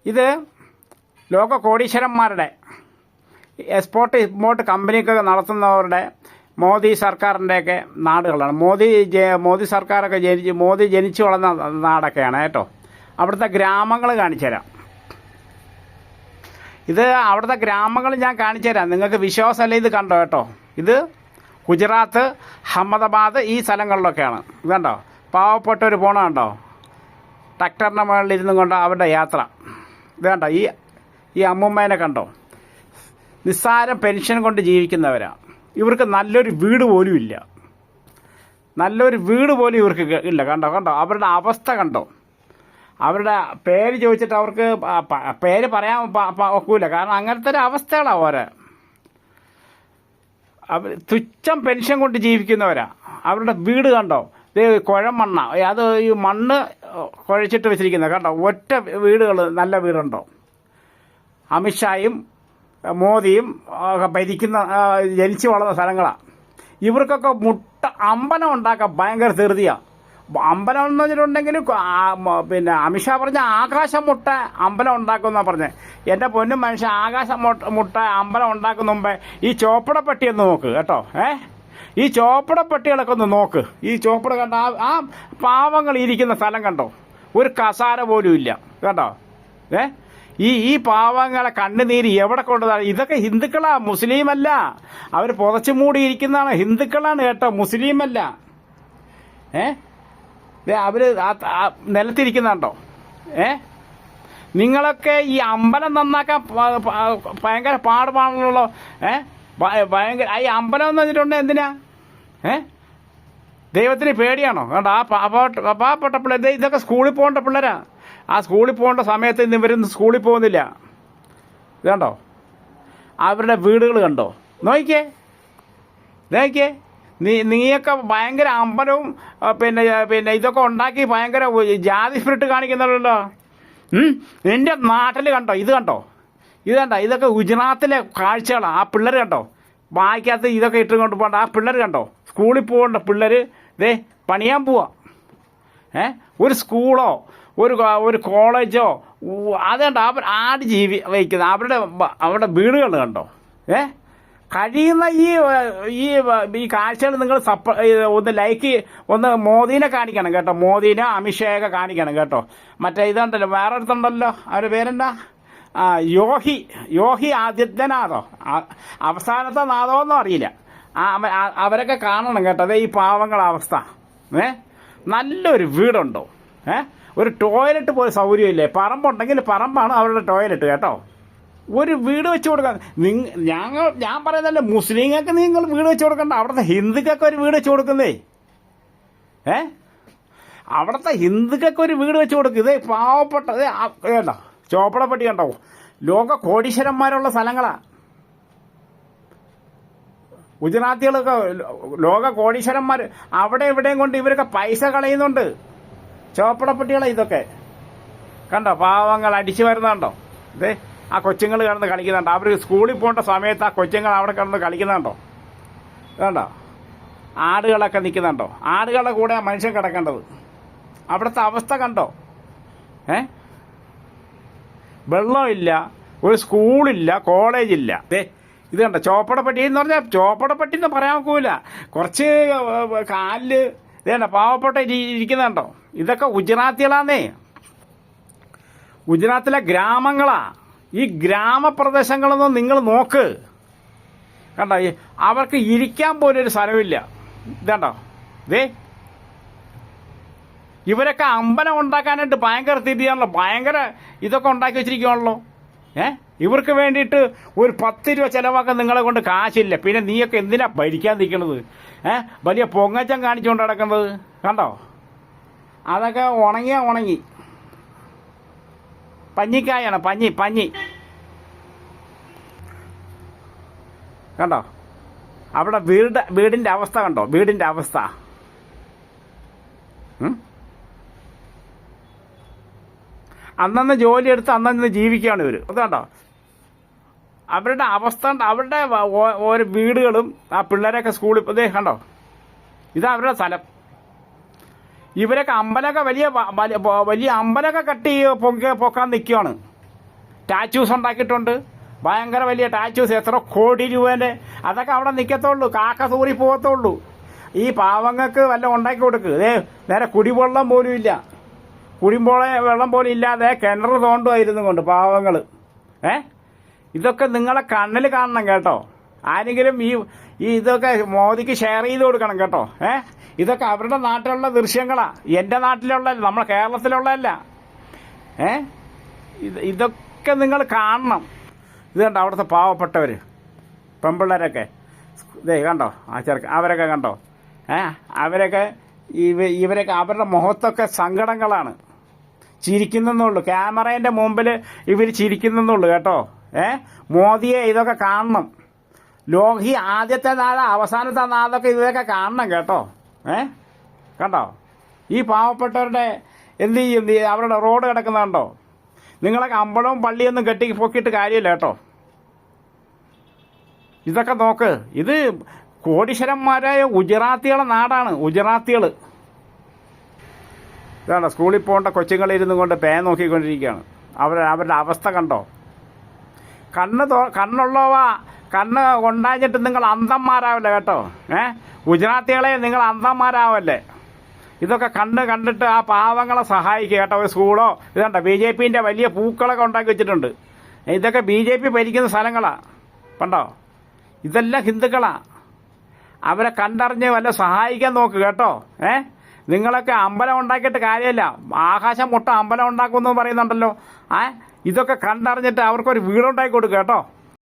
ഇത് ലോക കോടീശ്വരന്മാരുടെ export import കമ്പനിയൊക്കെ നടത്തുന്നവരുടെ Modi സർക്കാരിൻ്റെയൊക്കെ നാടുകളാണ്. Modi സർക്കാരൊക്കെ Modi ജനിച്ചു വളർന്ന നാടൊക്കെയാണ് കേട്ടോ. അവിടുത്തെ ഗ്രാമങ്ങൾ കാണിച്ചു തരാം. ഇത് അവിടുത്തെ ഗ്രാമങ്ങൾ ഞാൻ കാണിച്ചു തരാം. നിങ്ങൾക്ക് വിശ്വാസമല്ല, ഇത് കണ്ടോ കേട്ടോ. ഇത് ഗുജറാത്ത്, അഹമ്മദാബാദ് ഈ സ്ഥലങ്ങളിലൊക്കെയാണ്. ഇതുണ്ടോ, പാവപ്പെട്ടവർ പോണ കണ്ടോ, ട്രാക്ടറിൻ്റെ മുകളിൽ ഇരുന്നും കൊണ്ട് അവരുടെ യാത്ര. ഇത് കണ്ടോ, ഈ അമ്മൂമ്മേനെ കണ്ടോ, നിസ്സാരം പെൻഷൻ കൊണ്ട് ജീവിക്കുന്നവരാണ്. ഇവർക്ക് നല്ലൊരു വീട് പോലും ഇല്ല. നല്ലൊരു വീട് പോലും ഇവർക്ക് ഇല്ല. കണ്ടോ അവരുടെ അവസ്ഥ കണ്ടോ. അവരുടെ പേര് ചോദിച്ചിട്ട് അവർക്ക് പേര് പറയാൻ ഒക്കൂല. കാരണം അങ്ങനത്തെ ഒരു അവസ്ഥകളാണ് ഓരോ. തുച്ഛം പെൻഷൻ കൊണ്ട് ജീവിക്കുന്നവരാ. അവരുടെ വീട് കണ്ടോ, ഇത് കുഴമണ്ണ, അത് ഈ മണ്ണ് കുഴച്ചിട്ട് വെച്ചിരിക്കുന്നത് കണ്ടോ. ഒറ്റ വീടുകൾ, നല്ല വീടുണ്ടോ. അമിത്ഷായും മോദിയും ഭരിക്കുന്ന ജനിച്ചു വളർന്ന സ്ഥലങ്ങളാണ്. ഇവർക്കൊക്കെ അമ്പലം ഉണ്ടാക്കാൻ ഭയങ്കര ധൃതിയാണ്. അമ്പലം എന്ന് വെച്ചിട്ടുണ്ടെങ്കിൽ പിന്നെ അമിത്ഷാ പറഞ്ഞ ആകാശം മുട്ട അമ്പലം ഉണ്ടാക്കുമെന്നാണ് പറഞ്ഞത്. എൻ്റെ പൊന്നും മനുഷ്യ, ആകാശം മുട്ട അമ്പലം ഉണ്ടാക്കുന്ന മുമ്പേ ഈ ചോപ്പടപ്പെട്ടി ഒന്ന് നോക്ക് കേട്ടോ. ഈ ചോപ്പടപ്പെട്ടികളൊക്കെ ഒന്ന് നോക്ക്. ഈ ചോപ്പട കണ്ട ആ പാവങ്ങൾ ഇരിക്കുന്ന സ്ഥലം കണ്ടോ, ഒരു കസാര പോലും ഇല്ല കേട്ടോ. ഈ പാവങ്ങളെ കണ്ണുനീര് എവിടെ കൊണ്ടതാണ്. ഇതൊക്കെ ഹിന്ദുക്കളാ, മുസ്ലിമല്ല. അവർ പുതച്ചു മൂടിയിരിക്കുന്നതാണ്. ഹിന്ദുക്കളാണ് കേട്ടോ, മുസ്ലിമല്ല. അവർ നിലത്തിരിക്കുന്നുണ്ടോ. നിങ്ങളൊക്കെ ഈ അമ്പലം നന്നാക്കാൻ ഭയങ്കര പാടുപാടുള്ളൂ. ഭയങ്കര ഈ അമ്പലം എന്ന് വെച്ചിട്ടുണ്ടെങ്കിൽ എന്തിനാ? ദൈവത്തിന് പേടിയാണോ? കണ്ടോ ആ പാവപ്പെട്ട പിള്ളേർ. ഇതൊക്കെ സ്കൂളിൽ പോകേണ്ട പിള്ളേരാ. ആ സ്കൂളിൽ പോകേണ്ട സമയത്ത് ഇന്ന് ഇവരൊന്നും സ്കൂളിൽ പോകുന്നില്ല. ഇത് കണ്ടോ, അവരുടെ വീടുകൾ കണ്ടോ. നോക്കിയേ നീയൊക്കെ ഭയങ്കര അമ്പലവും പിന്നെ ഇതൊക്കെ ഉണ്ടാക്കി ഭയങ്കര ജാതി സ്പിരിറ്റ് കാണിക്കുന്നുണ്ടല്ലോ. നിന്റെ നാട്ടിൽ കണ്ടോ, ഇത് കണ്ടോ. ഇതൊക്കെ ഗുജറാത്തിലെ കാഴ്ചകളാണ്. ആ പിള്ളേർ കണ്ടോ, വായിക്കാത്ത ഇതൊക്കെ ഇട്ടുകൊണ്ട് പോകണ്ട. ആ പിള്ളേർ കണ്ടോ, സ്കൂളിൽ പോകേണ്ട പിള്ളേർ പണിയാൻ പോവാ. ഒരു സ്കൂളോ ഒരു കോളേജോ അതുകൊണ്ട് അവർ വയ്ക്കുന്നത് അവരുടെ വീടുകൾ കണ്ടോ. കഴിയുന്ന ഈ കാഴ്ചകൾ നിങ്ങൾ ഒന്ന് ലൈക്ക് ഒന്ന് മോദീനെ കാണിക്കണം കേട്ടോ. മോദീനെ അമിത്ഷായൊക്കെ കാണിക്കണം കേട്ടോ. മറ്റേ ഇതുണ്ടല്ലോ, വേറെ അടുത്തുണ്ടല്ലോ, അവരുടെ പേരെന്താ, യോഗി ആദിത്യനാഥോ, അവസാനത്തെ നാഥോന്നും അറിയില്ല. അവരൊക്കെ കാണണം കേട്ടോ. അതേ ഈ പാവങ്ങളുടെ അവസ്ഥ. നല്ലൊരു വീടുണ്ടോ, ഒരു ടോയ്ലറ്റ് പോലും സൗകര്യമില്ലേ. പറമ്പുണ്ടെങ്കിൽ പറമ്പാണ് അവരുടെ ടോയ്ലറ്റ് കേട്ടോ. ഒരു വീട് വെച്ച് കൊടുക്കാൻ ഞാൻ പറയുന്നല്ലേ, മുസ്ലിങ്ങൾക്ക് നിങ്ങൾ വീട് വെച്ച് കൊടുക്കണ്ട. അവിടുത്തെ ഹിന്ദുക്കൾക്ക് ഒരു വീട് വെച്ച് കൊടുക്കുന്നേ. അവിടുത്തെ ഹിന്ദുക്കൾക്ക് ഒരു വീട് വെച്ച് കൊടുക്കും. ഇതേ പാവപ്പെട്ട കേട്ടോ, ചോപ്പടപ്പെട്ടി കണ്ടോ, ലോക കോടീശ്വരന്മാരുള്ള സ്ഥലങ്ങളാണ്. ഗുജറാത്തികളൊക്കെ ലോക കോടീശ്വരന്മാർ. അവിടെ ഇവിടെയും കൊണ്ട് ഇവരൊക്കെ പൈസ കളയുന്നുണ്ട്. ചോപ്പടപ്പെട്ടികളെ ഇതൊക്കെ കണ്ടോ. പാവങ്ങൾ അടിച്ചു വരുന്നുണ്ടോ. ഇതേ ആ കൊച്ചുങ്ങൾ കിടന്ന് കളിക്കുന്നുണ്ടോ. അവർ സ്കൂളിൽ പോകേണ്ട സമയത്ത് ആ കൊച്ചുങ്ങൾ അവിടെ കിടന്ന് കളിക്കുന്നുണ്ടോ. കണ്ടോ, ആടുകളൊക്കെ നിൽക്കുന്നുണ്ടോ. ആടുകളുടെ കൂടെ ആ മനുഷ്യൻ കിടക്കേണ്ടത്. അവിടുത്തെ അവസ്ഥ കണ്ടോ. വെള്ളമില്ല, ഒരു സ്കൂളില്ല, കോളേജില്ല. ഇത് കണ്ടോ, ചോപ്പടപ്പെട്ടി എന്ന് പറഞ്ഞാൽ ചോപ്പടപ്പെട്ടി എന്ന് പറയാൻ ഒക്കില്ല. കുറച്ച് കാലില് ഇതേണ്ട പാവപ്പെട്ട ഇരിക്കുന്നുണ്ടോ. ഇതൊക്കെ ഗുജറാത്തികളാന്നേ. ഗുജറാത്തിലെ ഗ്രാമങ്ങളാ. ഈ ഗ്രാമപ്രദേശങ്ങളൊന്നും നിങ്ങൾ നോക്ക് കണ്ടോ. അവർക്ക് ഇരിക്കാൻ പോലും ഒരു സ്ഥലമില്ല. ഇതുണ്ടോ, ഇവരൊക്കെ അമ്പലം ഉണ്ടാക്കാനായിട്ട് ഭയങ്കര തിരിയാണല്ലോ. ഭയങ്കര ഇതൊക്കെ ഉണ്ടാക്കി വെച്ചിരിക്കുകയാണല്ലോ. ഇവർക്ക് വേണ്ടിയിട്ട് ഒരു 10 രൂപ ചിലവാക്കാൻ നിങ്ങളെ കൊണ്ട് കാശില്ല. പിന്നെ നീയൊക്കെ എന്തിനാ ഭരിക്കാൻ നിൽക്കുന്നത്? വലിയ പൊങ്ങച്ചം കാണിച്ചുകൊണ്ട് നടക്കുന്നത് കണ്ടോ. അതൊക്കെ ഉണങ്ങി പഞ്ഞിക്കായാണ്, പഞ്ഞി കണ്ടോ. അവിടെ വീടിൻ്റെ അവസ്ഥ കണ്ടോ, വീടിൻ്റെ അവസ്ഥ. അന്നന്ന് ജോലിയെടുത്ത് അന്നന്ന് ജീവിക്കുകയാണ് ഇവർ. അതുകൊണ്ടോ അവരുടെ അവസ്ഥ, അവരുടെ ഓരോ വീടുകളും ആ പിള്ളേരൊക്കെ സ്കൂളിൽ കണ്ടോ. ഇതാ അവരുടെ സ്ഥലം. ഇവരൊക്കെ അമ്പലമൊക്കെ വലിയ അമ്പലമൊക്കെ കട്ടി പൊക്കാൻ നിൽക്കുകയാണ്. ടാച്ചൂസ് ഉണ്ടാക്കിയിട്ടുണ്ട്, ഭയങ്കര വലിയ ടാച്ചൂസ്, എത്ര കോടി രൂപേൻ്റെ. അതൊക്കെ അവിടെ നിൽക്കത്തുള്ളൂ, കാക്ക സൂറി പോകത്തുള്ളൂ. ഈ പാവങ്ങൾക്ക് വല്ലതും ഉണ്ടാക്കി കൊടുക്ക്. നേരെ കുടിവെള്ളം പോലും ഇല്ല, വെള്ളം പോലും ഇല്ലാതെ കിണർ തോണ്ടുമായിരുന്നു കൊണ്ട് പാവങ്ങൾ. ഇതൊക്കെ നിങ്ങളെ കണ്ണിൽ കാണണം കേട്ടോ. ആരെങ്കിലും ഈ ഇതൊക്കെ മോദിക്ക് ഷെയർ ചെയ്ത് കൊടുക്കണം കേട്ടോ. ഇതൊക്കെ അവരുടെ നാട്ടിലുള്ള ദൃശ്യങ്ങളാ, എൻ്റെ നാട്ടിലുള്ള, നമ്മളെ കേരളത്തിലുള്ളതല്ല. ഇതൊക്കെ നിങ്ങൾ കാണണം. ഇത് കണ്ടോ അവിടുത്തെ പാവപ്പെട്ടവർ പെമ്പിള്ളേരൊക്കെ, കണ്ടോ ആ ചെറുക്കൻ, അവരൊക്കെ കണ്ടോ. അവരൊക്കെ ഇവരൊക്കെ അവരുടെ മുഖത്തൊക്കെ സങ്കടങ്ങളാണ്, ചിരിക്കുന്നുള്ളൂ. ക്യാമറേൻ്റെ മുമ്പിൽ ഇവർ ചിരിക്കുന്നുള്ളൂ കേട്ടോ. മോദിയെ ഇതൊക്കെ കാണണം. ലോഹി ആദ്യത്തെ നാളെ അവസാനത്തെ നാളൊക്കെ ഇതൊക്കെ കാണണം കേട്ടോ. കണ്ടോ ഈ പാവപ്പെട്ടവരുടെ എന്ത് ചെയ്യും, അവരുടെ റോഡ് കിടക്കുന്നുണ്ടോ. നിങ്ങളൊക്കെ അമ്പലവും പള്ളിയൊന്നും കെട്ടി പൊക്കിയിട്ട് കാര്യമില്ല കേട്ടോ. ഇതൊക്കെ നോക്ക്, ഇത് കോടീശ്വരന്മാരായ ഗുജറാത്തികളെ നാടാണ്, ഗുജറാത്തികൾ. ഇതാണ് സ്കൂളിൽ പോകേണ്ട കൊച്ചുങ്ങളിരുന്നു കൊണ്ട് പേ നോക്കിക്കൊണ്ടിരിക്കുകയാണ്. അവരുടെ അവസ്ഥ കണ്ടോ. കണ്ണ് കൊണ്ടാഞ്ഞിട്ട് നിങ്ങൾ അന്ധന്മാരാവല്ലേ കേട്ടോ. ഗുജറാത്തികളെ നിങ്ങൾ അന്ധന്മാരാവല്ലേ. ഇതൊക്കെ കണ്ടിട്ട് ആ പാവങ്ങളെ സഹായിക്കുക കേട്ടോ. ഒരു സ്കൂളോ ഇതുണ്ട്, BJPൻ്റെ വലിയ പൂക്കളൊക്കെ ഉണ്ടാക്കി വെച്ചിട്ടുണ്ട്. ഇതൊക്കെ BJP ഭരിക്കുന്ന സ്ഥലങ്ങളാണ് കണ്ടോ. ഇതെല്ലാം ഹിന്ദുക്കളാണ്. അവരെ കണ്ടറിഞ്ഞ് വല്ല സഹായിക്കാൻ നോക്ക് കേട്ടോ. നിങ്ങളൊക്കെ അമ്പലം ഉണ്ടാക്കിയിട്ട് കാര്യമില്ല, ആകാശം മുട്ട അമ്പലം ഉണ്ടാക്കുമെന്ന് പറയുന്നുണ്ടല്ലോ. ഇതൊക്കെ കണ്ടറിഞ്ഞിട്ട് അവർക്കൊരു വീടുണ്ടാക്കി കൊടുക്കുക കേട്ടോ.